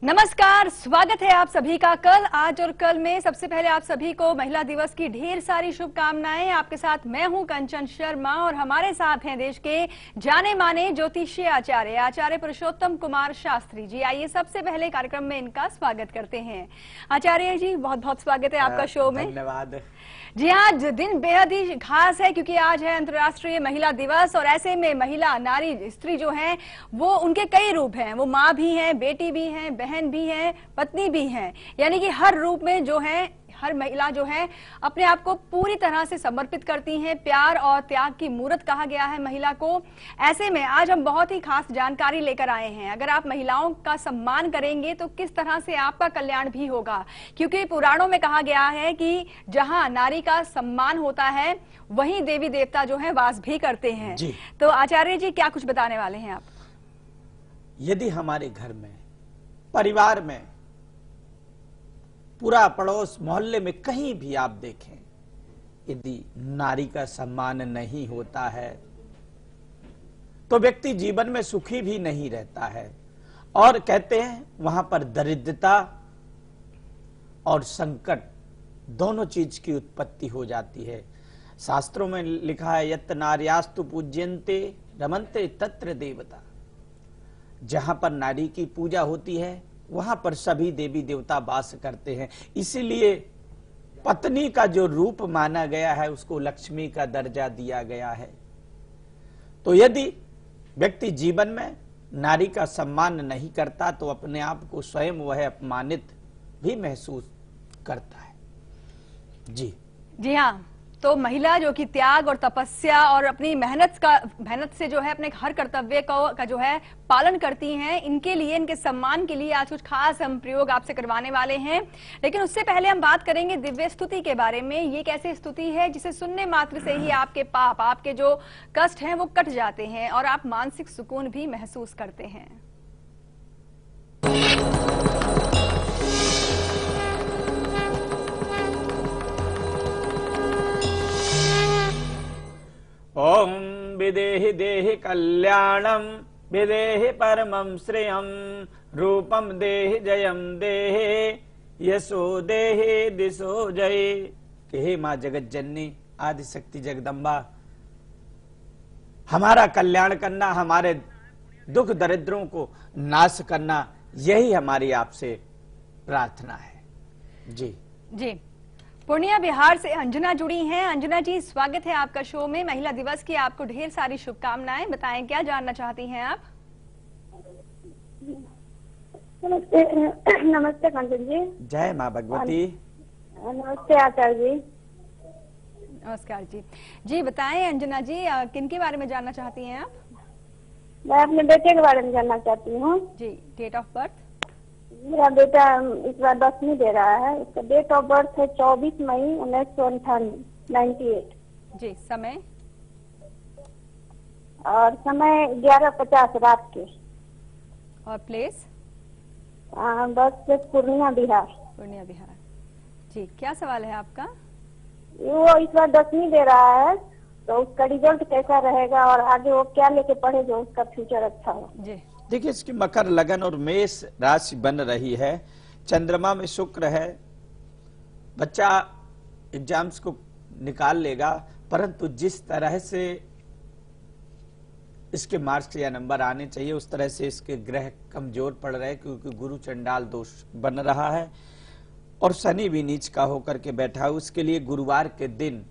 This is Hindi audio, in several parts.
नमस्कार, स्वागत है आप सभी का कल, आज और कल में। सबसे पहले आप सभी को महिला दिवस की ढेर सारी शुभकामनाएं। आपके साथ मैं हूं कंचन शर्मा और हमारे साथ हैं देश के जाने माने ज्योतिषीय आचार्य पुरुषोत्तम कुमार शास्त्री जी। आइए सबसे पहले कार्यक्रम में इनका स्वागत करते हैं। आचार्य जी, बहुत बहुत स्वागत है आपका शो में। धन्यवाद जी, आज दिन बेहद ही खास है क्योंकि आज है अंतर्राष्ट्रीय महिला दिवस और ऐसे में महिला, नारी, स्त्री जो है वो उनके कई रूप हैं। वो माँ भी हैं, बेटी भी हैं, बहन भी हैं, पत्नी भी हैं, यानी कि हर रूप में जो है हर महिला जो है अपने आप को पूरी तरह से समर्पित करती हैं। प्यार और त्याग की मूर्त कहा गया है महिला को। ऐसे में आज हम बहुत ही खास जानकारी लेकर आए हैं। अगर आप महिलाओं का सम्मान करेंगे तो किस तरह से आपका कल्याण भी होगा, क्योंकि पुराणों में कहा गया है कि जहां नारी का सम्मान होता है वहीं देवी देवता जो है वास भी करते हैं। तो आचार्य जी, क्या कुछ बताने वाले हैं आप? यदि हमारे घर में, परिवार में, पूरा पड़ोस, मोहल्ले में कहीं भी आप देखें, यदि नारी का सम्मान नहीं होता है तो व्यक्ति जीवन में सुखी भी नहीं रहता है। और कहते हैं वहां पर दरिद्रता और संकट दोनों चीज की उत्पत्ति हो जाती है। शास्त्रों में लिखा है, यत् नार्यास्तु पूज्यन्ते रमन्ते तत्र देवता। जहां पर नारी की पूजा होती है वहां पर सभी देवी देवता वास करते हैं। इसीलिए पत्नी का जो रूप माना गया है उसको लक्ष्मी का दर्जा दिया गया है। तो यदि व्यक्ति जीवन में नारी का सम्मान नहीं करता तो अपने आप को स्वयं वह अपमानित भी महसूस करता है। जी हाँ, तो महिला जो कि त्याग और तपस्या और अपनी मेहनत से जो है अपने हर कर्तव्य का जो है पालन करती हैं, इनके लिए, इनके सम्मान के लिए आज कुछ खास हम प्रयोग आपसे करवाने वाले हैं। लेकिन उससे पहले हम बात करेंगे दिव्य स्तुति के बारे में। ये कैसी स्तुति है जिसे सुनने मात्र से ही आपके पाप, आपके जो कष्ट हैं वो कट जाते हैं और आप मानसिक सुकून भी महसूस करते हैं। ओम विदेहि देहि कल्याणम विदेहि परमं श्रेयम रूपम देहि जयम देहि यशो देहि दिशो जय। हे मां जगत जननी आदिशक्ति जगदम्बा, हमारा कल्याण करना, हमारे दुख दरिद्रों को नाश करना, यही हमारी आपसे प्रार्थना है। जी पूर्णिया बिहार से अंजना जुड़ी हैं। अंजना जी, स्वागत है आपका शो में। महिला दिवस की आपको ढेर सारी शुभकामनाएं। बताएं, क्या जानना चाहती हैं आप? नमस्ते कंचन जी। जय माँ भगवती। नमस्ते आचार्य जी। नमस्कार जी। जी बताएं अंजना जी, किन के बारे में जानना चाहती हैं आप? मैं अपने बेटे के बारे में जानना चाहती हूँ। जी, डेट ऑफ बर्थ? मेरा बेटा इस बार 10वीं दे रहा है। उसका डेट ऑफ बर्थ है 24 मई 1998। जी, समय? और समय 11:50 रात के। और प्लेस? बस पूर्णिया बिहार। पूर्णिया बिहार। जी, क्या सवाल है आपका? वो इस बार 10वीं दे रहा है, तो उसका रिजल्ट कैसा रहेगा और आगे वो क्या लेके पढ़े जो उसका फ्यूचर अच्छा हो। जी देखिए, इसकी मकर लगन और मेष राशि बन रही है, चंद्रमा में शुक्र है। बच्चा एग्जाम्स को निकाल लेगा, परंतु जिस तरह से इसके मार्क्स या नंबर आने चाहिए उस तरह से इसके ग्रह कमजोर पड़ रहे हैं, क्योंकि गुरु चंडाल दोष बन रहा है और शनि भी नीच का होकर के बैठा है। उसके लिए गुरुवार के दिन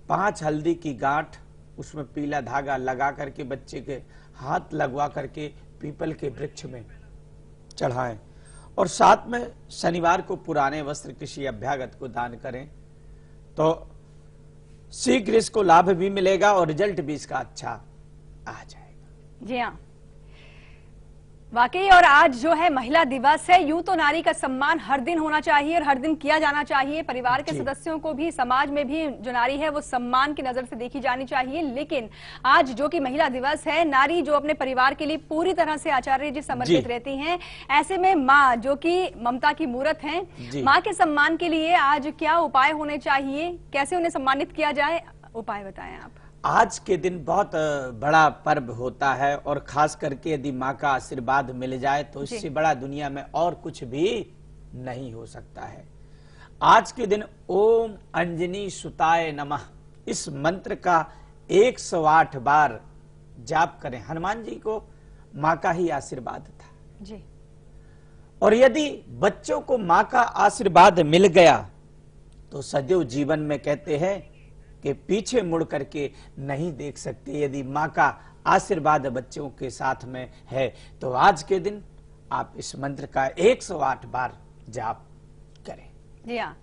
5 हल्दी की गांठ, उसमें पीला धागा लगा करके बच्चे के हाथ लगवा करके पीपल के वृक्ष में चढ़ाएं और साथ में शनिवार को पुराने वस्त्र किसी अभ्यागत को दान करें, तो शीघ्र इसको लाभ भी मिलेगा और रिजल्ट भी इसका अच्छा आ जाएगा। जी हाँ, वाकई। और आज जो है महिला दिवस है, यूं तो नारी का सम्मान हर दिन होना चाहिए और हर दिन किया जाना चाहिए। परिवार के सदस्यों को भी, समाज में भी जो नारी है वो सम्मान की नजर से देखी जानी चाहिए। लेकिन आज जो कि महिला दिवस है, नारी जो अपने परिवार के लिए पूरी तरह से आचार्य जी समर्पित रहती हैं, ऐसे में माँ जो कि ममता की मूर्त है, माँ के सम्मान के लिए आज क्या उपाय होने चाहिए, कैसे उन्हें सम्मानित किया जाए, उपाय बताएं आप। आज के दिन बहुत बड़ा पर्व होता है और खास करके यदि माँ का आशीर्वाद मिल जाए तो इससे बड़ा दुनिया में और कुछ भी नहीं हो सकता है। आज के दिन ओम अंजनी सुताय नमः इस मंत्र का 108 बार जाप करें। हनुमान जी को माँ का ही आशीर्वाद था जी। और यदि बच्चों को माँ का आशीर्वाद मिल गया तो सदैव जीवन में कहते हैं कि पीछे मुड़ करके नहीं देख सकते। यदि माँ का आशीर्वाद बच्चों के साथ में है तो आज के दिन आप इस मंत्र का 108 बार जाप करें। जी हाँ,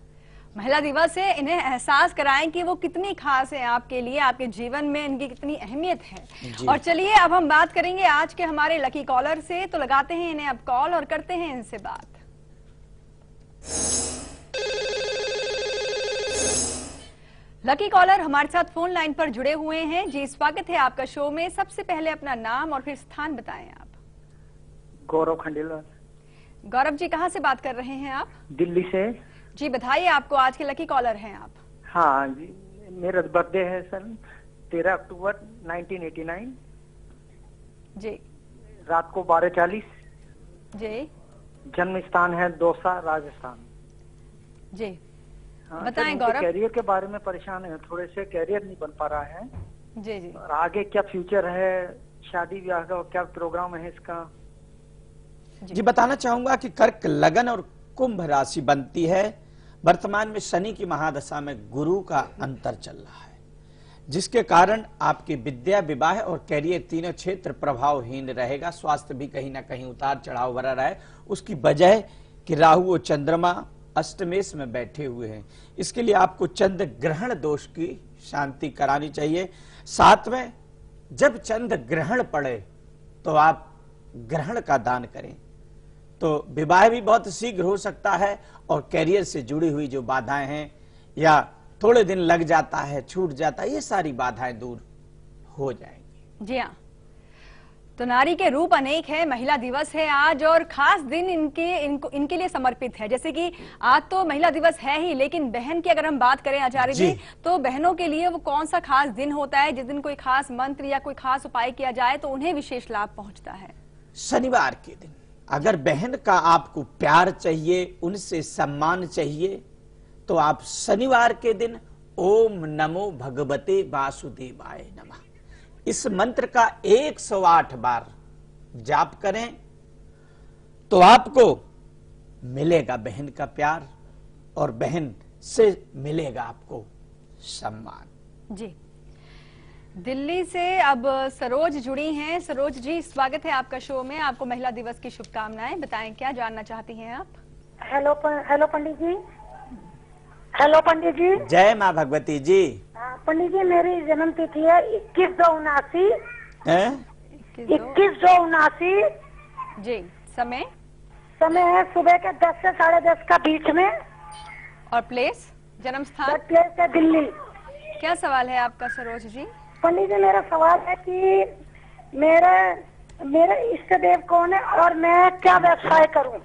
महिला दिवस है, इन्हें एहसास कराएं कि वो कितनी खास है आपके लिए, आपके जीवन में इनकी कितनी अहमियत है। और चलिए अब हम बात करेंगे आज के हमारे लकी कॉलर से, तो लगाते हैं इन्हें अब कॉल और करते हैं इनसे बात। लकी कॉलर हमारे साथ फोन लाइन पर जुड़े हुए हैं। जी स्वागत है आपका शो में। सबसे पहले अपना नाम और फिर स्थान बताएं आप। गौरव खंडेलवाल। गौरव जी कहाँ से बात कर रहे हैं आप? दिल्ली से। जी बताइए, आपको आज के लकी कॉलर हैं आप। हाँ जी, मेरा बर्थडे है सर 13 अक्टूबर 1989। जी। रात को 12:40। जी। जन्म स्थान है दौसा, राजस्थान। जी। हाँ, बताएं गौरव। कैरियर के बारे में परेशान है, थोड़े से कैरियर नहीं बन पा रहा है। जी जी। और आगे क्या फ्यूचर है, शादी ब्याह का क्या प्रोग्राम है इसका? जी बताना चाहूंगा कि कर्क, लगन और कुंभ राशि बनती है। वर्तमान में शनि की महादशा में गुरु का अंतर चल रहा है, जिसके कारण आपकी विद्या, विवाह और कैरियर तीनों क्षेत्र प्रभावहीन रहेगा। स्वास्थ्य भी कहीं ना कहीं उतार चढ़ाव भरा रहा है। उसकी वजह कि राहु और चंद्रमा अष्टमेश में बैठे हुए हैं। इसके लिए आपको चंद्र ग्रहण दोष की शांति करानी चाहिए। साथ में जब चंद्र ग्रहण पड़े तो आप ग्रहण का दान करें तो विवाह भी बहुत शीघ्र हो सकता है और कैरियर से जुड़ी हुई जो बाधाएं हैं या थोड़े दिन लग जाता है, छूट जाता है, ये सारी बाधाएं दूर हो जाएंगी। जी हाँ, तो नारी के रूप अनेक है। महिला दिवस है आज और खास दिन इनके लिए समर्पित है। जैसे कि आज तो महिला दिवस है ही, लेकिन बहन की अगर हम बात करें आचार्य जी, तो बहनों के लिए वो कौन सा खास दिन होता है जिस दिन कोई खास मंत्र या कोई खास उपाय किया जाए तो उन्हें विशेष लाभ पहुंचता है? शनिवार के दिन अगर बहन का आपको प्यार चाहिए, उनसे सम्मान चाहिए, तो आप शनिवार के दिन ओम नमो भगवते वासुदेवाय नमः इस मंत्र का 108 बार जाप करें तो आपको मिलेगा बहन का प्यार और बहन से मिलेगा आपको सम्मान। जी। दिल्ली से अब सरोज जुड़ी हैं। सरोज जी स्वागत है आपका शो में। आपको महिला दिवस की शुभकामनाएं। बताएं क्या जानना चाहती हैं आप? हेलो पंडित जी। हेलो पंडित जी। जय माँ भगवती जी। पंडित जी मेरी जन्म तिथि है 21/2/79। 21/2/79। जी। समय है सुबह के 10 से 10:30 का बीच में। और प्लेस, जन्म स्थान? प्लेस है दिल्ली। क्या सवाल है आपका सरोज जी? पंडित जी मेरा सवाल है कि मेरे इष्ट देव कौन है और मैं क्या व्यवसाय करूं?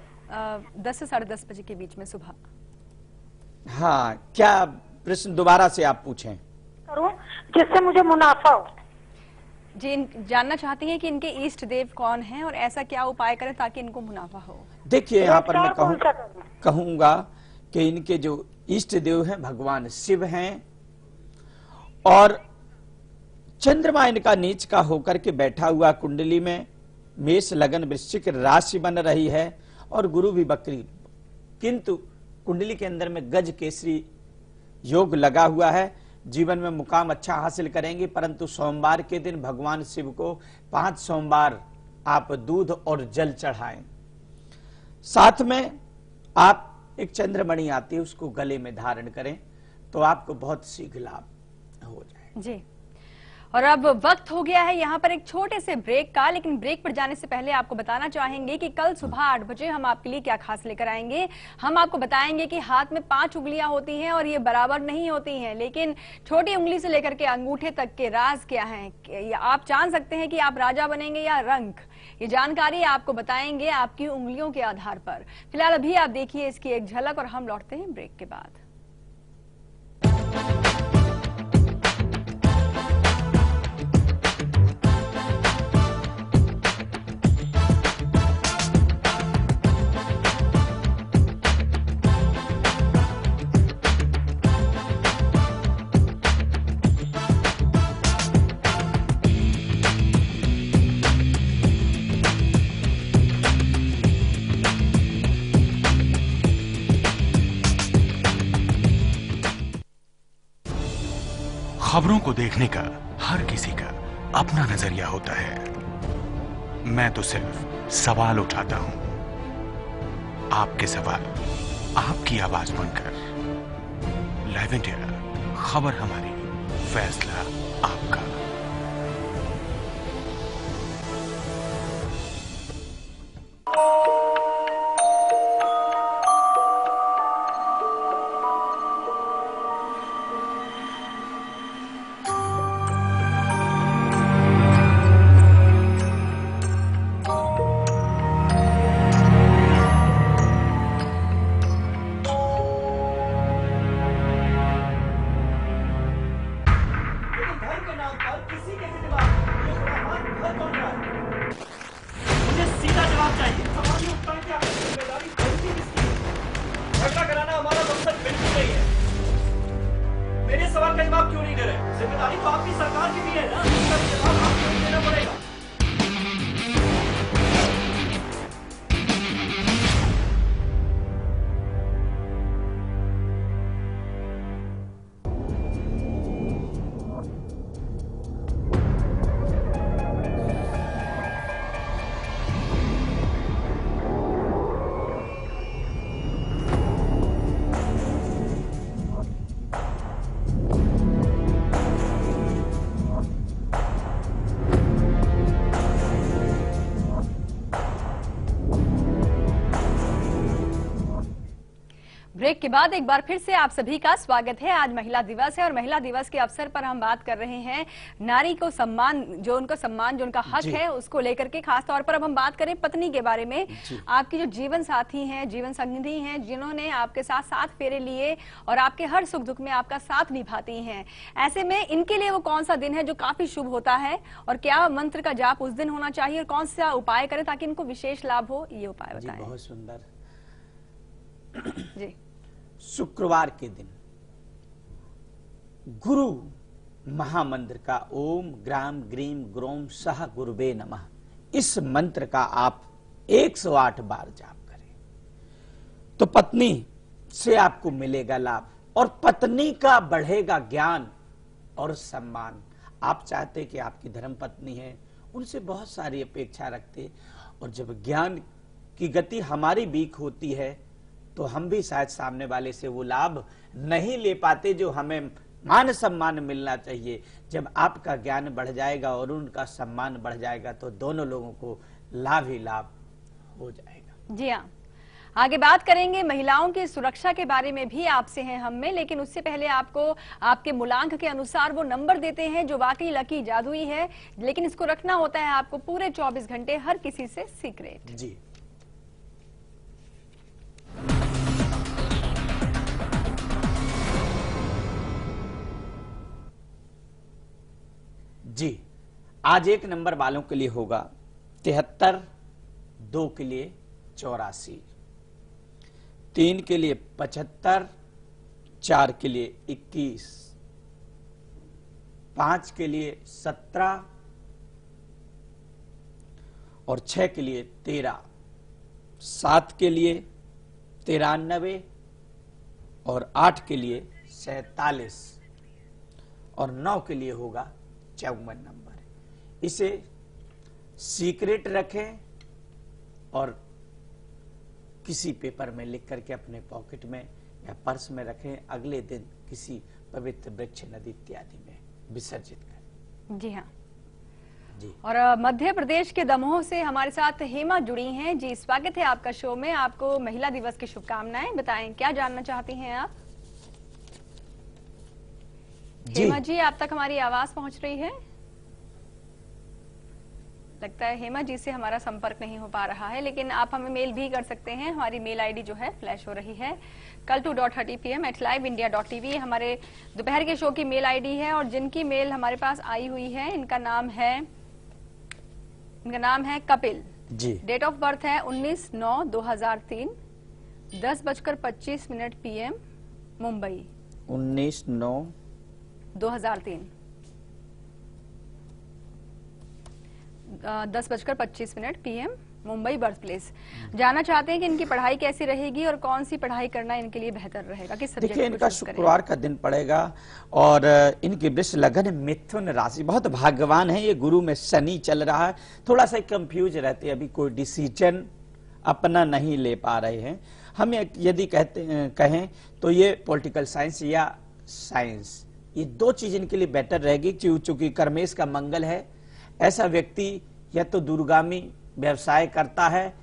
10 से 10:30 बजे के बीच में सुबह। हाँ, क्या प्रश्न दोबारा से आप पूछें? करूं जिससे मुझे मुनाफा हो। जी, जानना चाहती हैं कि इनके इष्ट देव कौन हैं और ऐसा क्या उपाय करें ताकि इनको मुनाफा हो। देखिए यहाँ पर मैं कहूंगा कि इनके जो इष्ट देव हैं भगवान शिव हैं और चंद्रमा इनका नीच का होकर के बैठा हुआ कुंडली में मेष, लगन, वृश्चिक राशि बन रही है और गुरु भी बकरी, किंतु कुंडली के अंदर में गज केसरी योग लगा हुआ है। जीवन में मुकाम अच्छा हासिल करेंगे, परंतु सोमवार के दिन भगवान शिव को 5 सोमवार आप दूध और जल चढ़ाएं। साथ में आप एक चंद्रमणि आती है उसको गले में धारण करें तो आपको बहुत शीघ्र लाभ हो जाए। जी। और अब वक्त हो गया है यहाँ पर एक छोटे से ब्रेक का, लेकिन ब्रेक पर जाने से पहले आपको बताना चाहेंगे कि कल सुबह 8 बजे हम आपके लिए क्या खास लेकर आएंगे। हम आपको बताएंगे कि हाथ में 5 उंगलियां होती हैं और ये बराबर नहीं होती हैं, लेकिन छोटी उंगली से लेकर के अंगूठे तक के राज क्या हैं, आप जान सकते हैं कि आप राजा बनेंगे या रंक। ये जानकारी आपको बताएंगे आपकी उंगलियों के आधार पर। फिलहाल अभी आप देखिए इसकी एक झलक और हम लौटते हैं ब्रेक के बाद। खबरों को देखने का हर किसी का अपना नजरिया होता है। मैं तो सिर्फ सवाल उठाता हूं, आपके सवाल आपकी आवाज बनकर। लाइव इंडिया, खबर हमारी, फैसला आपका। मेरे सवाल का जवाब क्यों नहीं दे रहे? जिम्मेदारी तो आपकी सरकार की भी है ना, इसका भी जवाब आपको ही देना पड़ेगा। ब्रेक के बाद एक बार फिर से आप सभी का स्वागत है। आज महिला दिवस है और महिला दिवस के अवसर पर हम बात कर रहे हैं नारी को सम्मान, जो उनका हक है उसको लेकर के। खास तौर पर अब हम बात करें पत्नी के बारे में। आपकी जो जीवन साथी हैं, जीवन संगिनी हैं, जिन्होंने आपके साथ 7 फेरे लिए और आपके हर सुख दुख में आपका साथ निभाती हैं, ऐसे में इनके लिए वो कौन सा दिन है जो काफी शुभ होता है और क्या मंत्र का जाप उस दिन होना चाहिए और कौन सा उपाय करें ताकि इनको विशेष लाभ हो, ये उपाय बताएं। बहुत सुंदर जी। शुक्रवार के दिन गुरु महामंत्र का ओम ग्राम ग्रीम ग्रोम सह गुरुवे नमः, इस मंत्र का आप 108 बार जाप करें तो पत्नी से आपको मिलेगा लाभ और पत्नी का बढ़ेगा ज्ञान और सम्मान। आप चाहते कि आपकी धर्म पत्नी है, उनसे बहुत सारी अपेक्षा रखते, और जब ज्ञान की गति हमारी वीक होती है तो हम भी शायद सामने वाले से वो लाभ नहीं ले पाते जो हमें मान सम्मान मिलना चाहिए। जब आपका ज्ञान बढ़ जाएगा और उनका सम्मान बढ़ जाएगा तो दोनों लोगों को लाभ ही लाभ हो जाएगा। जी हाँ, आगे बात करेंगे महिलाओं की सुरक्षा के बारे में भी आपसे हैं हम में, लेकिन उससे पहले आपको आपके मूलांक के अनुसार वो नंबर देते हैं जो वाकई लकी जादुई है, लेकिन इसको रखना होता है आपको पूरे 24 घंटे हर किसी से सीक्रेट। जी जी, आज 1 नंबर वालों के लिए होगा 73, 2 के लिए 84, 3 के लिए 75, 4 के लिए 21, 5 के लिए 17 और 6 के लिए 13, 7 के लिए 93 और 8 के लिए 47 और 9 के लिए होगा 54 नंबर। इसे सीक्रेट रखें और किसी पेपर में लिख करके अपने पॉकेट में या पर्स में रखें, अगले दिन किसी पवित्र वृक्ष, नदी इत्यादि में विसर्जित करें। जी हाँ जी। और मध्य प्रदेश के दमोह से हमारे साथ हेमा जुड़ी हैं। जी, स्वागत है आपका शो में। आपको महिला दिवस की शुभकामनाएं। बताएं क्या जानना चाहती हैं आप? हेमा जी, आप तक हमारी आवाज पहुंच रही है? लगता है हेमा जी से हमारा संपर्क नहीं हो पा रहा है, लेकिन आप हमें मेल भी कर सकते हैं। हमारी मेल आईडी जो है फ्लैश हो रही है, kaltu.30pm@liveindia.tv हमारे दोपहर के शो की मेल आईडी है। और जिनकी मेल हमारे पास आई हुई है, इनका नाम है Kapil ji. Date of birth है 19/9/2003, 10:25 PM, Mumbai. 19/9/2003 10:25 PM, Mumbai birth place. जानना चाहते हैं कि इनकी पढ़ाई कैसी रहेगी और कौन सी पढ़ाई करना इनके लिए बेहतर रहेगा, किस सब्जेक्ट देखिए, को इनका चूज करें? शुक्रवार का दिन पड़ेगा और इनकी वृष लगन मिथुन राशि, बहुत भाग्यवान है। ये गुरु में शनि चल रहा है, थोड़ा सा कंफ्यूज रहते हैं, अभी कोई डिसीजन अपना नहीं ले पा रहे हैं। हम यदि कहें तो ये पॉलिटिकल साइंस या साइंस, ये दो चीज इनके लिए बेटर रहेगी। चूंकि कर्मेश का मंगल है, ऐसा व्यक्ति या तो दूरगामी व्यवसाय करता है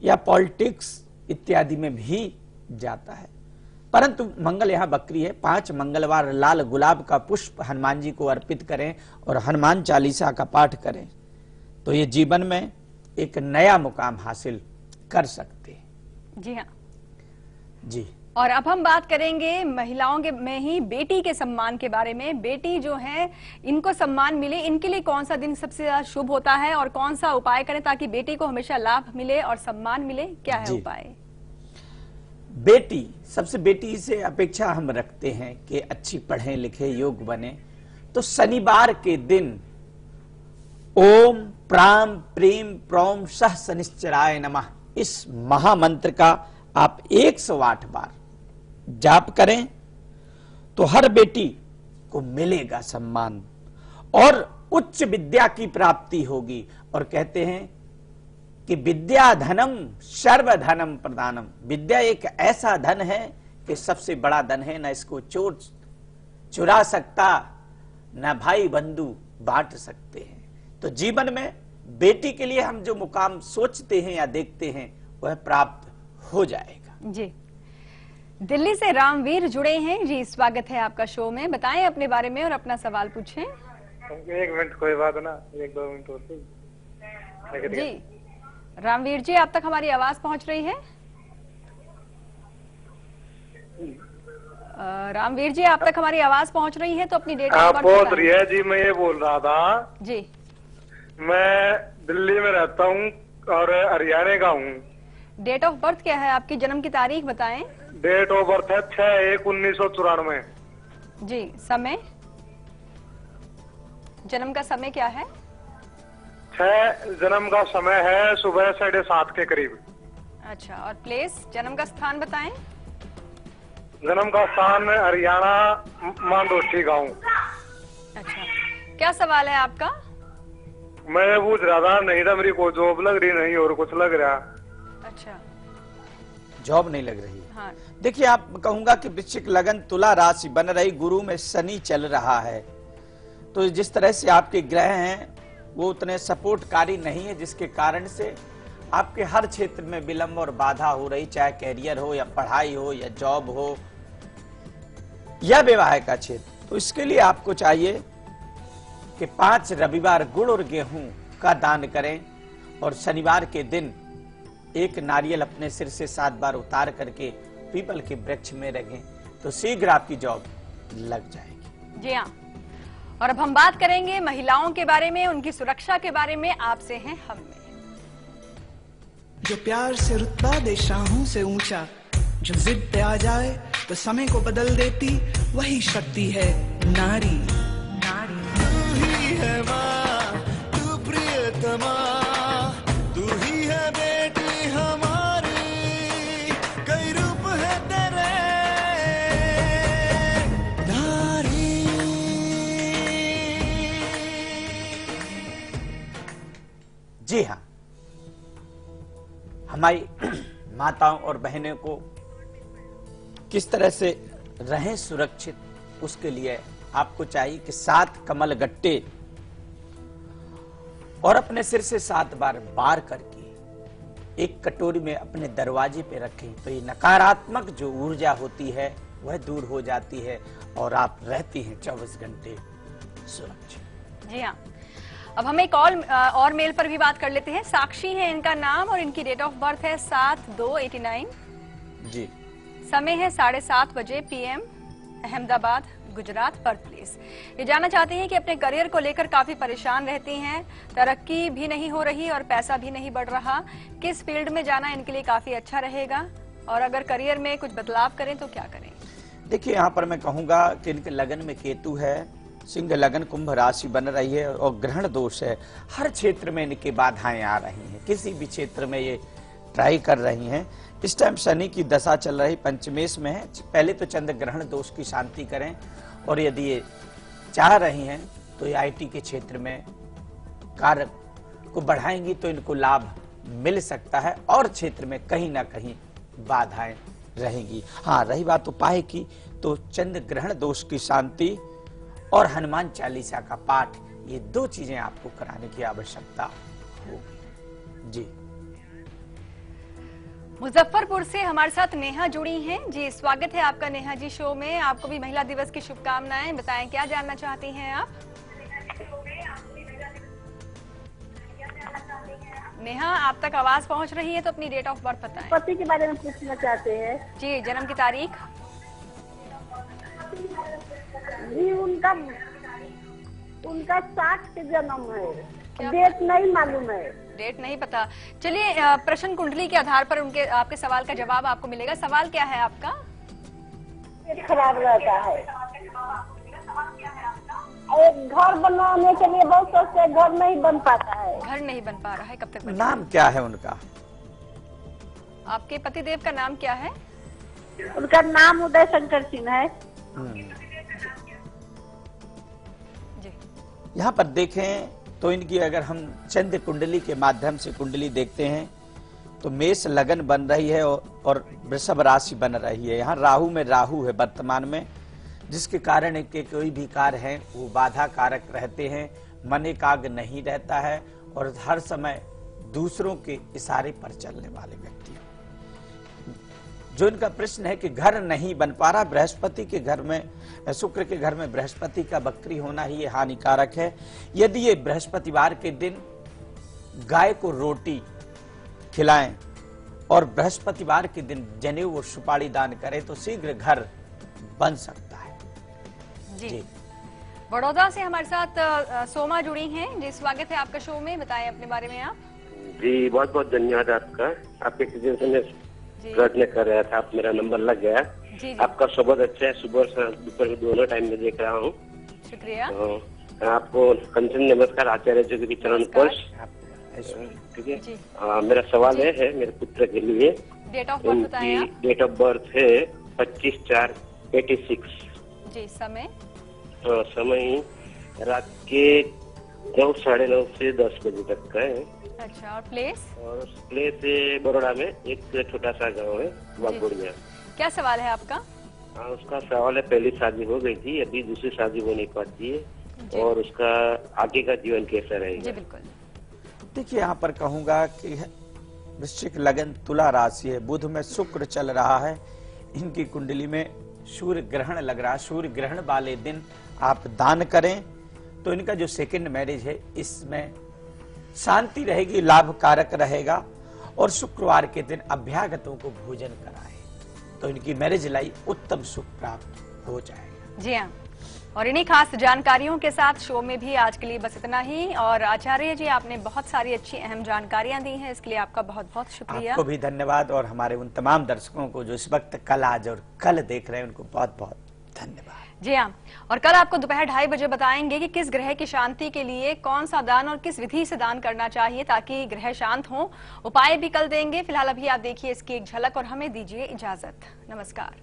या पॉलिटिक्स इत्यादि में भी जाता है। परंतु मंगल यहाँ बकरी है। 5 मंगलवार लाल गुलाब का पुष्प हनुमान जी को अर्पित करें और हनुमान चालीसा का पाठ करें तो ये जीवन में एक नया मुकाम हासिल कर सकते हैं। जी हाँ जी। और अब हम बात करेंगे महिलाओं के में ही बेटी के सम्मान के बारे में। बेटी जो है, इनको सम्मान मिले, इनके लिए कौन सा दिन सबसे ज्यादा शुभ होता है और कौन सा उपाय करें ताकि बेटी को हमेशा लाभ मिले और सम्मान मिले, क्या है उपाय? बेटी, सबसे बेटी से अपेक्षा हम रखते हैं कि अच्छी पढ़े लिखे योग बने, तो शनिवार के दिन ओम प्राम प्रेम प्रौम सह शनिश्चराय नमः इस महामंत्र का आप 108 बार जाप करें तो हर बेटी को मिलेगा सम्मान और उच्च विद्या की प्राप्ति होगी। और कहते हैं कि विद्या धनम सर्वधनम प्रदानम, विद्या एक ऐसा धन है कि सबसे बड़ा धन है, न इसको चोर चुरा सकता, न भाई बंधु बांट सकते हैं। तो जीवन में बेटी के लिए हम जो मुकाम सोचते हैं या देखते हैं वह प्राप्त हो जाएगा। जी। दिल्ली से रामवीर जुड़े हैं। जी, स्वागत है आपका शो में। बताएं अपने बारे में और अपना सवाल पूछें। 1 मिनट, कोई बात ना, 1-2 मिनट और जी। रामवीर जी, आप तक हमारी आवाज पहुंच रही है? रामवीर जी, आप तक हमारी आवाज पहुंच रही है तो अपनी डेट ऑफ बर्थ पहुंच रही है जी। मैं ये बोल रहा था जी, मैं दिल्ली में रहता हूँ और हरियाणा का हूँ। डेट ऑफ बर्थ क्या है आपकी? जन्म की तारीख बताएं। डेट ऑफ बर्थ है 6/1/1994। जी। समय, जन्म का समय क्या है? 6 जन्म का समय है सुबह 7:30 के करीब। अच्छा। और प्लेस, जन्म का स्थान बताएं। जन्म का स्थान हरियाणा मांडोठी गाँव। अच्छा, क्या सवाल है आपका? मैं पूछ रहा था, नहीं था मेरी कोई जॉब लग रही नहीं और कुछ लग रहा। अच्छा, जॉब नहीं लग रही। हाँ। देखिए, आप कहूंगा कि वृश्चिक लगन तुला राशि बन रही, गुरु में शनि चल रहा है, तो जिस तरह से आपके ग्रह हैं वो उतने सपोर्टकारी नहीं है, जिसके कारण से आपके हर क्षेत्र में विलंब और बाधा हो रही, चाहे कैरियर हो या पढ़ाई हो या जॉब हो या विवाह का क्षेत्र। तो इसके लिए आपको चाहिए कि 5 रविवार गुड़ और गेहूं का दान करें और शनिवार के दिन एक नारियल अपने सिर से 7 बार उतार करके पीपल के वृक्ष में रखें तो शीघ्र आपकी जॉब लग जाएगी। जी हाँ। और अब हम बात करेंगे महिलाओं के बारे में, उनकी सुरक्षा के बारे में। आपसे हैं हम में। जो प्यार से रुतबा दे शाहों से ऊंचा, जो जिद पे आ जाए तो समय को बदल देती, वही शक्ति है नारी। नारी तू ही है माँ, तू प्रियतमा, तू ही है बेटी हमारी, कई रूप है तेरे नारी। जी हाँ, हमारी माताओं और बहनों को किस तरह से रहें सुरक्षित, उसके लिए आपको चाहिए कि 7 कमल गट्टे और अपने सिर से 7 बार बार करके एक कटोरी में अपने दरवाजे पे रखें तो ये नकारात्मक जो ऊर्जा होती है वह दूर हो जाती है और आप रहती हैं 24 घंटे सुरक्षित। जी हाँ। अब हम एक और मेल पर भी बात कर लेते हैं। साक्षी है इनका नाम और इनकी डेट ऑफ बर्थ है 7/2/89। जी। समय है 7:30 बजे PM, Ahmedabad, Gujarat, birth place. ये जानना चाहते हैं कि अपने करियर को लेकर काफी परेशान रहती हैं, तरक्की भी नहीं हो रही और पैसा भी नहीं बढ़ रहा। किस फील्ड में जाना इनके लिए काफी अच्छा रहेगा और अगर करियर में कुछ बदलाव करें तो क्या करें? देखिए, यहाँ पर मैं कहूंगा कि इनके लगन में केतु है सिंह लगन कुंभ राशि बन रही है और ग्रहण दोष है। हर क्षेत्र में इनके बाधाएं आ रही हैं, किसी भी क्षेत्र में ये ट्राई कर रही हैं। इस टाइम शनि की दशा चल रही, पंचमेश में है। पहले तो चंद्र ग्रहण दोष की शांति करें, और यदि ये चाह रही हैं तो ये IT के क्षेत्र में कार्य को बढ़ाएंगी तो इनको लाभ मिल सकता है, और क्षेत्र में कहीं ना कहीं बाधाएं रहेंगी। हाँ, रही बात उपाय की, तो चंद्र ग्रहण दोष की शांति और हनुमान चालीसा का पाठ, ये 2 चीजें आपको कराने की आवश्यकता होगी। जी, मुजफ्फरपुर से हमारे साथ नेहा जुड़ी हैं। जी, स्वागत है आपका नेहा जी शो में। आपको भी महिला दिवस की शुभकामनाएं। बताएं क्या जानना चाहती हैं आप? नेहा, आप तक आवाज पहुंच रही है तो अपनी डेट ऑफ बर्थ बताएं। पति के बारे में पूछना चाहते हैं जी, जन्म की तारीख? जी, उनका 60 के जन्म है, डेट नहीं मालूम है। डेट नहीं पता। चलिए, प्रश्न कुंडली के आधार पर उनके आपके सवाल का जवाब आपको मिलेगा। सवाल क्या है आपका? पेट खराब रहता है, एक घर बनाने के लिए बहुत सोचते हैं, घर नहीं बन पाता है। घर नहीं बन पा रहा है, कब तक बनेगा? नाम क्या है उनका? आपके पतिदेव का नाम क्या है? उनका नाम उदय शंकर सिंह है। जी, यहाँ पर देखें तो इनकी अगर हम चंद्र कुंडली के माध्यम से कुंडली देखते हैं तो मेष लगन बन रही है और वृषभ राशि बन रही है। यहाँ राहु में राहु है वर्तमान में, जिसके कारण इनके कोई भी कार्य है वो बाधा कारक रहते हैं, मन एकाग्र नहीं रहता है, और हर समय दूसरों के इशारे पर चलने वाले व्यक्ति। जो इनका प्रश्न है कि घर नहीं बन पा रहा, बृहस्पति के घर में, शुक्र के घर में बृहस्पति का वक्री होना ही ये हानिकारक है। यदि ये बृहस्पतिवार के दिन गाय को रोटी खिलाएं और बृहस्पतिवार के दिन जनेऊ और सुपारी दान करें तो शीघ्र घर बन सकता है। जी। बड़ौदा से हमारे साथ सोमा जुड़ी हैं। जी, स्वागत है आपका शो में। बताएं अपने बारे में आप। जी, बहुत बहुत धन्यवाद आपका। आपके किसी से प्रयत्न कर रहा था, आप मेरा नंबर लग गया। जी। आपका शो बहुत अच्छा है, सुबह और दोपहर दोनों टाइम में देख रहा हूँ। शुक्रिया। तो आपको कंचन नमस्कार आचार्य जी के चरण स्पर्श। ठीक है। मेरा सवाल है मेरे पुत्र के लिए। डेट ऑफ बर्थ बताएं आप। डेट ऑफ बर्थ है 25/4/86। जी, समय? समय रात के 9, 9:30 से 10 बजे तक का है। अच्छा, और प्लेस? और प्लेस बड़ोड़ा में एक छोटा सा गांव है, वागुड़ में। क्या सवाल है आपका? उसका सवाल है, पहली शादी हो गई थी, अभी दूसरी शादी हो नहीं पाती है, और उसका आगे का जीवन कैसा रहेगा? जी बिल्कुल। देखिए, यहाँ पर कहूंगा कि वृश्चिक लगन तुला राशि है, बुध में शुक्र चल रहा है, इनकी कुंडली में सूर्य ग्रहण लग रहा है। सूर्य ग्रहण वाले दिन आप दान करें तो इनका जो सेकंड मैरिज है इसमें शांति रहेगी, लाभकारक रहेगा, और शुक्रवार के दिन अभ्यागतों को भोजन कराएं तो इनकी मैरिज लाइफ उत्तम सुख प्राप्त हो जाएगा। जी हाँ, और इन्हीं खास जानकारियों के साथ शो में भी आज के लिए बस इतना ही। और आचार्य जी, आपने बहुत सारी अच्छी अहम जानकारियां दी हैं, इसके लिए आपका बहुत बहुत शुक्रिया। आपको भी धन्यवाद, और हमारे उन तमाम दर्शकों को जो इस वक्त कल, आज और कल देख रहे हैं उनको बहुत बहुत धन्यवाद। जी हाँ, और कल आपको दोपहर 2:30 बजे बताएंगे कि किस ग्रह की शांति के लिए कौन सा दान और किस विधि से दान करना चाहिए ताकि ग्रह शांत हो। उपाय भी कल देंगे। फिलहाल अभी आप देखिए इसकी एक झलक और हमें दीजिए इजाजत। नमस्कार।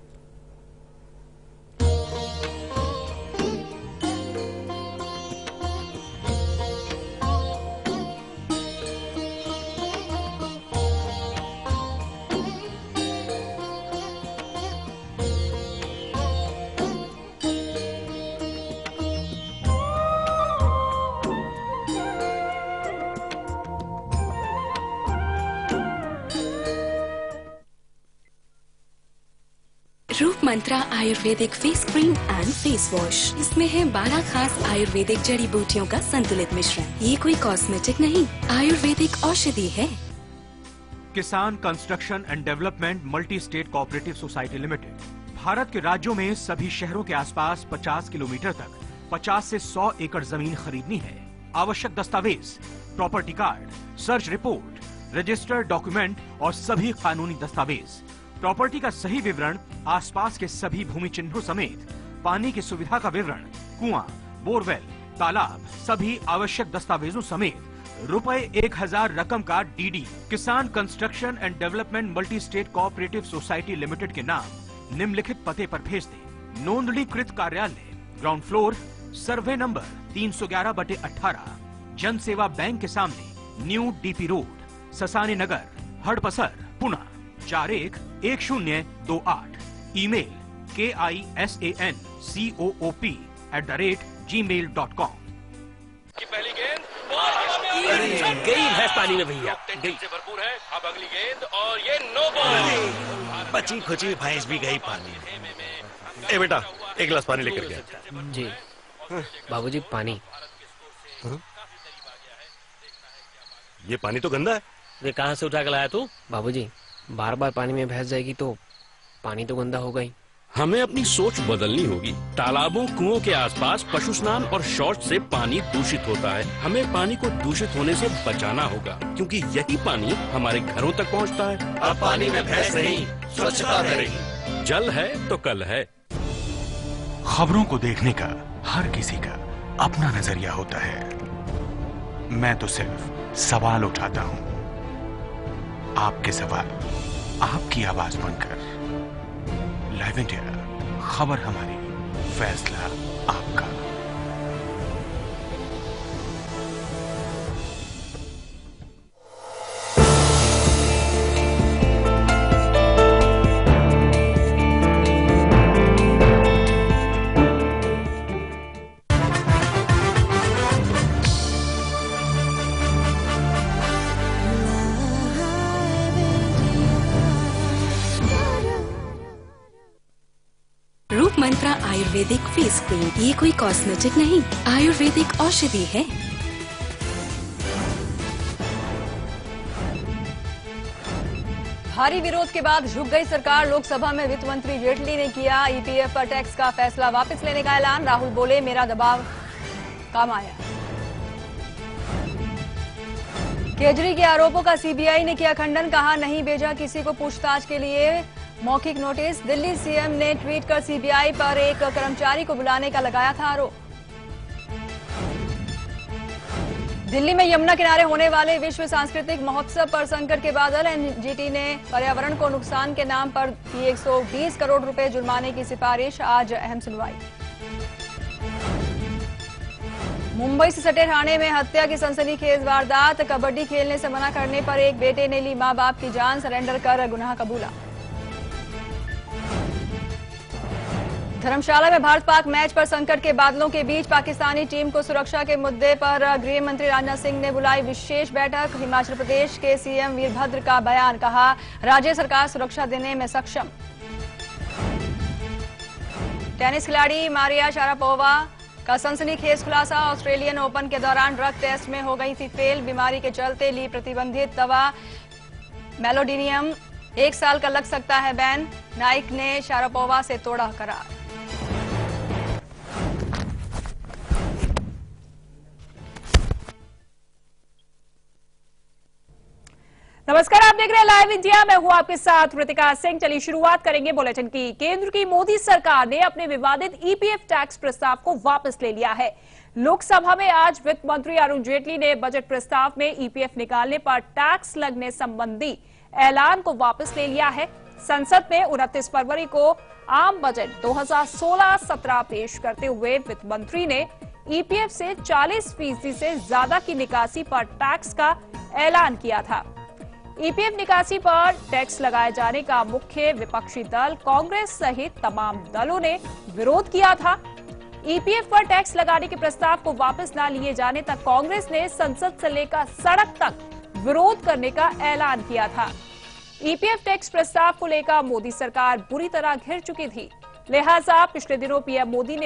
Roop Mantra ayurvedic face cream and face wash. इसमें है 12 खास आयुर्वेदिक जड़ी बूटियों का संतुलित मिश्रण। ये कोई कॉस्मेटिक नहीं, आयुर्वेदिक औषधि है। किसान construction and development multi state cooperative society limited Bharat के राज्यों में सभी शहरों के आसपास 50 किलोमीटर तक 50 से 100 एकड़ जमीन खरीदनी है। आवश्यक दस्तावेज, property card, search report, registered document और सभी कानूनी दस्तावेज, प्रॉपर्टी का सही विवरण, आसपास के सभी भूमि चिन्हों समेत पानी की सुविधा का विवरण, कुआं, बोरवेल, तालाब, सभी आवश्यक दस्तावेजों समेत ₹1000 रकम का डीडी किसान construction and development multi state cooperative society limited के नाम निम्नलिखित पते पर भेज दें। नोंदणीकृत कार्यालय, ग्राउंड फ्लोर, सर्वे नंबर 311/18, जन सेवा बैंक के सामने, न्यू डीपी रोड, ससानी नगर, हड़पसर, पुणे 411028। Email kisancoop@gmail.com। पहली गेंद गई है पानी में भैया, गई से भरपूर है। अब अगली गेंद और ये नो बॉल। बची खुची भैंस भी गई पानी में। ए बेटा, एक गिलास पानी लेकर गया जी। बाबूजी पानी। ये पानी तो गंदा है। ये कहाँ से उठा कर लाया तू? बाबूजी, बार बार पानी में भैंस जाएगी तो पानी तो गंदा हो गई। हमें अपनी सोच बदलनी होगी। तालाबों, कुओं के आसपास पशु स्नान और शौच से पानी दूषित होता है। हमें पानी को दूषित होने से बचाना होगा, क्योंकि यही पानी हमारे घरों तक पहुंचता है। अब पानी में भैंस नहीं, स्वच्छता रहेगी। जल है तो कल है। खबरों को देखने का हर किसी का अपना नजरिया होता है। मैं तो सिर्फ सवाल उठाता हूं। आपके सवाल आपकी आवाज बनकर। लाइव इंडिया, खबर हमारी, फैसला आपका। रूप मंत्रा आयुर्वेदिक फेस क्रीम, ये कोई कॉस्मेटिक नहीं, आयुर्वेदिक औषधि है। भारी विरोध के बाद झुक गई सरकार। लोकसभा में वित्त मंत्री जेटली ने किया ईपीएफ पर टैक्स का फैसला वापस लेने का ऐलान। राहुल बोले, मेरा दबाव काम आया। केजरी के आरोपों का सीबीआई ने किया खंडन, कहा नहीं भेजा किसी को पूछताछ के लिए मौखिक नोटिस। दिल्ली सीएम ने ट्वीट कर सीबीआई पर एक कर्मचारी को बुलाने का लगाया था आरोप। दिल्ली में यमुना किनारे होने वाले विश्व सांस्कृतिक महोत्सव पर संकट के बादल। एनजीटी ने पर्यावरण को नुकसान के नाम पर की 120 करोड़ रुपए जुर्माने की सिफारिश। आज अहम सुनवाई। मुंबई से सटे ठाणे में हत्या की सनसनीखेज वारदात। कबड्डी खेलने से मना करने पर एक बेटे ने ली मां बाप की जान, सरेंडर कर गुनाह कबूला। धर्मशाला में भारत पाक मैच पर संकट के बादलों के बीच पाकिस्तानी टीम को सुरक्षा के मुद्दे पर गृह मंत्री राजनाथ सिंह ने बुलाई विशेष बैठक। हिमाचल प्रदेश के सीएम वीरभद्र का बयान, कहा राज्य सरकार सुरक्षा देने में सक्षम। टेनिस खिलाड़ी मारिया शारापोवा का सनसनीखेज खुलासा। ऑस्ट्रेलियन ओपन के दौरान ड्रग टेस्ट में हो गई थी फेल, बीमारी के चलते ली प्रतिबंधित दवा मेलोडिनियम, 1 साल का लग सकता है बैन। नाइक ने शारापोवा से तोड़ा करार। नमस्कार, आप देख रहे हैं लाइव इंडिया। मैं हूं आपके साथ ऋतिका सिंह। चलिए शुरुआत करेंगे बुलेटिन की। केंद्र की मोदी सरकार ने अपने विवादित ईपीएफ टैक्स प्रस्ताव को वापस ले लिया है। लोकसभा में आज वित्त मंत्री अरुण जेटली ने बजट प्रस्ताव में ईपीएफ निकालने पर टैक्स लगने संबंधी ऐलान को वापस ले लिया है। संसद में 29 फरवरी को आम बजट 2016-17 पेश करते हुए वित्त मंत्री ने ईपीएफ से 40% से ज्यादा की निकासी पर टैक्स का ऐलान किया था। ईपीएफ निकासी पर टैक्स लगाए जाने का मुख्य विपक्षी दल कांग्रेस सहित तमाम दलों ने विरोध किया था। ईपीएफ पर टैक्स लगाने के प्रस्ताव को वापस न लिए जाने तक कांग्रेस ने संसद से लेकर सड़क तक विरोध करने का ऐलान किया था। ईपीएफ टैक्स प्रस्ताव को लेकर मोदी सरकार बुरी तरह घिर चुकी थी, लिहाजा पिछले दिनों पीएम मोदी ने